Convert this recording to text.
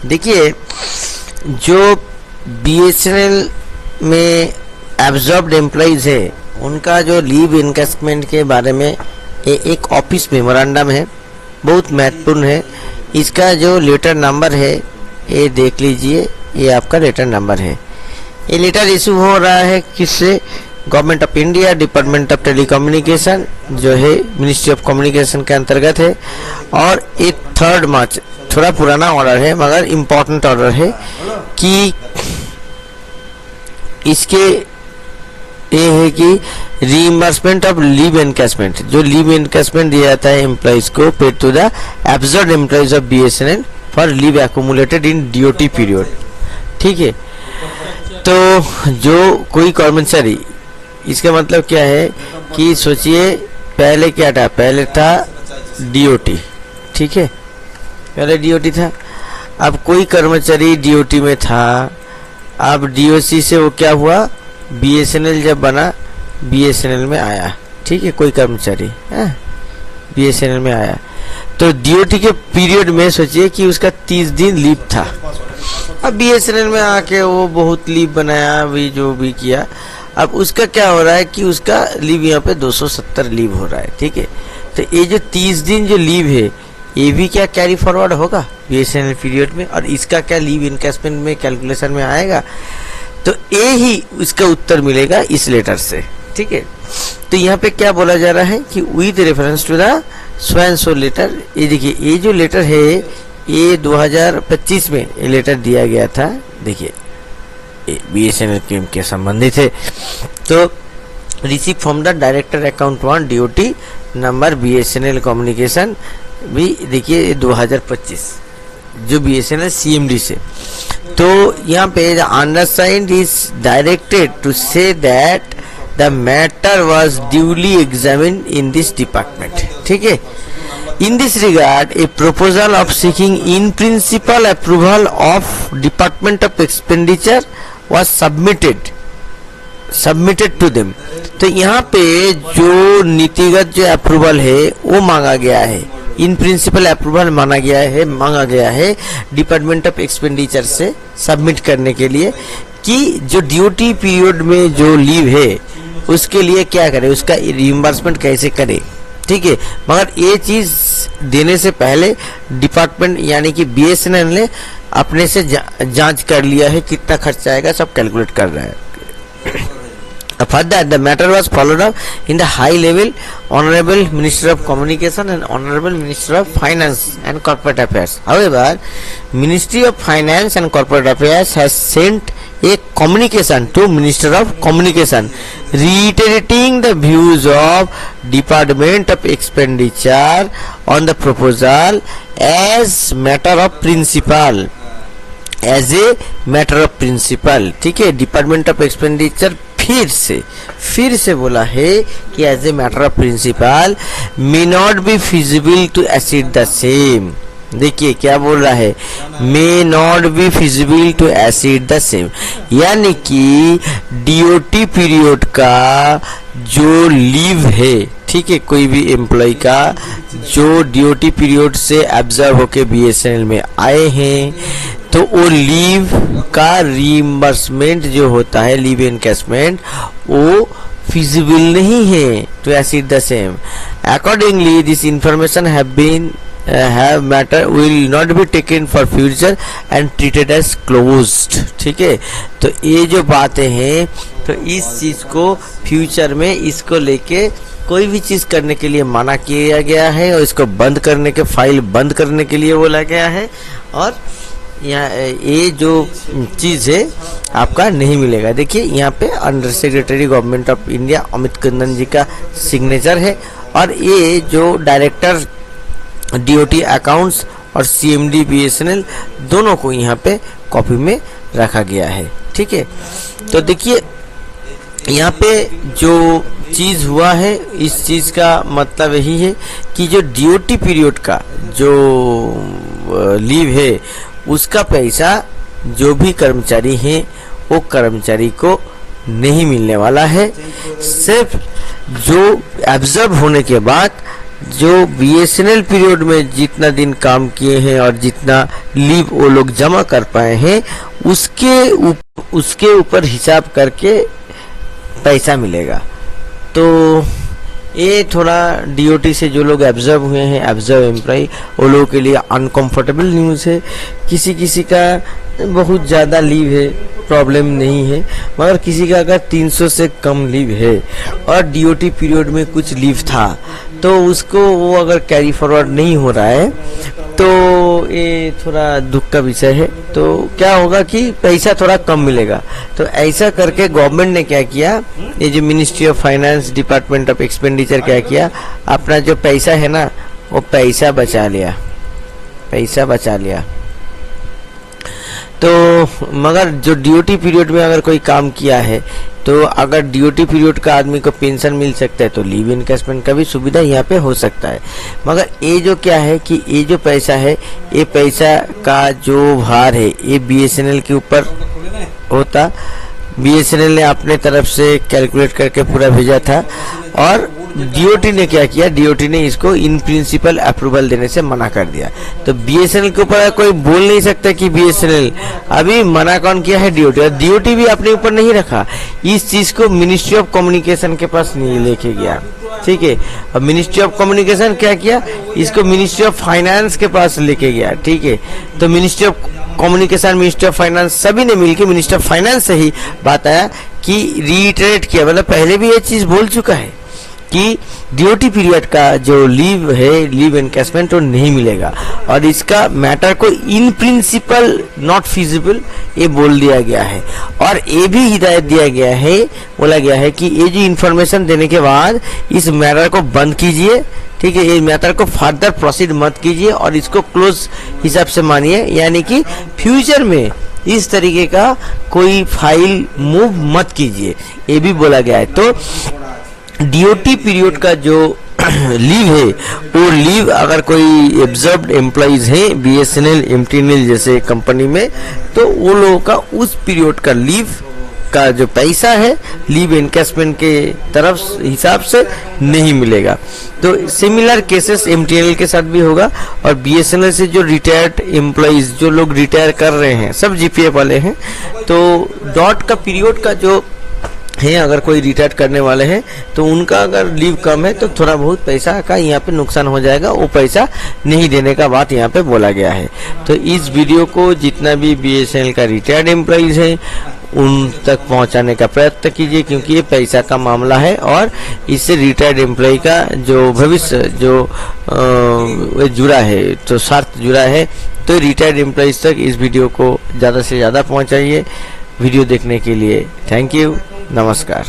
देखिए, जो बीएसएनएल में एब्जॉर्ब्ड एम्प्लॉइज है उनका जो लीव इनकेसमेंट के बारे में एक ऑफिस मेमोरेंडम है, बहुत महत्वपूर्ण है। इसका जो लेटर नंबर है ये देख लीजिए, ये आपका लेटर नंबर है। ये लेटर इशू हो रहा है किससे? Government of India, department of telecommunication जो है मिनिस्ट्री ऑफ कम्युनिकेशन के अंतर्गत है। और ये 3 मार्च, थोड़ा पुराना ऑर्डर है मगर इम्पोर्टेंट ऑर्डर है कि इसके ये है कि रीइंबर्समेंट ऑफ लीव एनकैशमेंट, जो लीव एनकैशमेंट दिया जाता है एम्प्लॉइज को paid to the absorbed employees of BSNL for leave accumulated in DOT period. ठीक है, तो जो कोई कर्मचारी, इसका मतलब क्या है कि सोचिए पहले क्या था, पहले था डीओटी, ठीक है, पहले डीओटी था। अब कोई कर्मचारी डीओटी में था, अब डीओसी से वो क्या हुआ, बीएसएनएल जब बना बीएसएनएल में आया, ठीक है, कोई कर्मचारी बीएसएनएल में आया तो डीओटी के पीरियड में सोचिए कि उसका 30 दिन लीव था। अब बीएसएनएल में आके वो बहुत लीव बनाया भी, जो भी किया। अब उसका क्या हो रहा है कि उसका लीव यहाँ पे 270 लीव हो रहा है, ठीक है। तो ये जो 30 दिन जो लीव है ये भी क्या कैरी फॉरवर्ड होगा बीएसएनएल पीरियड में, और इसका क्या लीव इनकैशमेंट में कैलकुलेशन में आएगा। तो ये ही इसका उत्तर मिलेगा इस लेटर से, ठीक है। तो यहाँ पे क्या बोला जा रहा है कि with reference to the so and so letter, ये देखिए ये जो लेटर है ये 2025 में ये लेटर दिया गया था, देखिए बीएसएनएल के संबंधित है। तो receive from the director account 1 DOT number BSNL communication भी, देखिए 2025 जो बीएसएनएल सीएमडी से। तो यहाँ पे undersigned is directed to say that the matter was duly examined in this department, ठीक है। In this regard, a proposal of seeking in principle approval of Department of Expenditure was submitted to them. तो यहाँ पे जो नीतिगत जो approval है वो मांगा गया है, इन प्रिंसिपल अप्रूवल मांगा गया है डिपार्टमेंट ऑफ एक्सपेंडिचर से सबमिट करने के लिए कि जो ड्यूटी पीरियड में जो लीव है उसके लिए क्या करे, उसका रिइंबर्समेंट कैसे करे, ठीक है। मगर ये चीज देने से पहले डिपार्टमेंट यानी कि बीएसएनएल ने अपने से जांच कर लिया है कितना खर्चा आएगा, सब कैलकुलेट कर रहा है। Further, the matter was followed up in the high level Honorable Minister of Communication and Honorable Minister of Finance and Corporate Affairs. However, Ministry of Finance and Corporate Affairs has sent a communication to Minister of Communication reiterating the views of Department of Expenditure on the proposal as matter of principle. As a matter of principle, ठीक है। Department of expenditure फिर से बोला है कि as a matter of principle may not be feasible to accede the same. देखिए क्या बोल रहा है, may not be feasible to accede the same, यानी कि डीओटी पीरियड का जो लीव है, ठीक है, कोई भी एम्प्लॉय का जो डीओटी पीरियड से एब्जॉर्ब होके बीएसएनएल में आए हैं, तो वो लीव का रीइंबर्समेंट जो होता है, लीव एनकैशमेंट, वो फिजिबल नहीं है to accede the same. Accordingly this information have matter will not be taken for future and treated as closed, ठीक है। तो ये जो बातें हैं, तो इस चीज को फ्यूचर में इसको लेके कोई भी चीज करने के लिए मना किया गया है और इसको बंद करने के, फाइल बंद करने के लिए बोला गया है। और यहाँ ये जो चीज है आपका नहीं मिलेगा। देखिए यहाँ पे under secretary government of India Amit Kundan ji का सिग्नेचर है, और ये जो डायरेक्टर डीओटी अकाउंट्स और सीएमडी बीएसएनएल दोनों को यहाँ पे कॉपी में रखा गया है, ठीक है। तो देखिए यहाँ पे जो चीज हुआ है, इस चीज का मतलब यही है कि जो डीओटी पीरियड का जो लीव है उसका पैसा जो भी कर्मचारी हैं वो कर्मचारी को नहीं मिलने वाला है। सिर्फ जो एब्जॉर्ब होने के बाद जो बीएसएनएल पीरियड में जितना दिन काम किए हैं और जितना लीव वो लोग जमा कर पाए हैं उसके ऊपर हिसाब करके पैसा मिलेगा। तो ये थोड़ा डीओटी से जो लोग एब्जर्व हुए हैं, एब्जर्व एम्प्लॉय, वो लोगों के लिए अनकंफर्टेबल न्यूज़ है। किसी किसी का बहुत ज़्यादा लीव है, प्रॉब्लम नहीं है, मगर किसी का अगर 300 से कम लीव है और डीओटी पीरियड में कुछ लीव था तो उसको वो अगर कैरी फॉरवर्ड नहीं हो रहा है तो ये थोड़ा दुख का विषय है। तो क्या होगा कि पैसा थोड़ा कम मिलेगा। तो ऐसा करके गवर्नमेंट ने क्या किया, ये जो ministry of finance, department of expenditure क्या किया, अपना जो पैसा है ना वो पैसा बचा लिया। तो मगर जो डीओटी पीरियड में अगर कोई काम किया है तो अगर डीओटी पीरियड का आदमी को पेंशन मिल सकता है तो लीव इनकेसमेंट का भी सुविधा यहाँ पे हो सकता है। मगर ये जो क्या है कि ये जो पैसा है, ये पैसा का जो भार है ये बीएसएनएल के ऊपर होता। बीएसएनएल ने अपने तरफ से कैलकुलेट करके पूरा भेजा था और डीओटी ने क्या किया, डीओटी ने इसको इन प्रिंसिपल अप्रूवल देने से मना कर दिया। तो बीएसएनएल के ऊपर कोई बोल नहीं सकता कि बीएसएनएल, अभी मना कौन किया है, डीओटी। और डीओटी भी अपने ऊपर नहीं रखा, इस चीज को मिनिस्ट्री ऑफ कम्युनिकेशन के पास नहीं लेके गया, ठीक है। अब मिनिस्ट्री ऑफ कम्युनिकेशन क्या किया, इसको मिनिस्ट्री ऑफ फाइनेंस के पास लेके गया, ठीक है। तो ministry of communication, ministry of finance सभी ने मिलकर मिनिस्टर ऑफ फाइनेंस से ही बात आया कि रीइटरेट किया, मतलब पहले भी ये चीज बोल चुका है कि डीओटी पीरियड का जो लीव है, लीव एनकैशमेंट, वो नहीं मिलेगा और इसका मैटर को इन प्रिंसिपल नॉट फिजिबल ये बोल दिया गया है। और ये भी हिदायत दिया गया है, बोला गया है कि ये जो इन्फॉर्मेशन देने के बाद इस मैटर को बंद कीजिए, ठीक है। ये मैटर को फर्दर प्रोसीड मत कीजिए और इसको क्लोज हिसाब से मानिए, यानी कि फ्यूचर में इस तरीके का कोई फाइल मूव मत कीजिए, ये भी बोला गया है। तो डीओटी पीरियड का जो लीव है वो लीव अगर कोई एब्जर्व्ड एम्प्लॉइज हैं बीएसएनएल, एमटीएनएल जैसे कंपनी में, तो वो लोगों का उस पीरियड का लीव का जो पैसा है लीव एनकैशमेंट के तरफ हिसाब से नहीं मिलेगा। तो सिमिलर केसेस एमटीएनएल के साथ भी होगा। और बीएसएनएल से जो रिटायर्ड एम्प्लॉइज, जो लोग रिटायर कर रहे हैं, सब जीपीएफ वाले हैं, तो डॉट का पीरियड का जो है, अगर कोई रिटायर करने वाले हैं तो उनका अगर लीव कम है तो थोड़ा बहुत पैसा का यहाँ पे नुकसान हो जाएगा, वो पैसा नहीं देने का बात यहाँ पे बोला गया है। तो इस वीडियो को जितना भी बीएसएनएल का रिटायर्ड एम्प्लॉइज है उन तक पहुंचाने का प्रयत्न कीजिए, क्योंकि ये पैसा का मामला है और इससे रिटायर्ड एम्प्लॉय का जो भविष्य जो जुड़ा है, तो स्वार्थ जुड़ा है। तो रिटायर्ड एम्प्लॉइज तक इस वीडियो को ज़्यादा से ज़्यादा पहुंचाइए। वीडियो देखने के लिए थैंक यू, नमस्कार।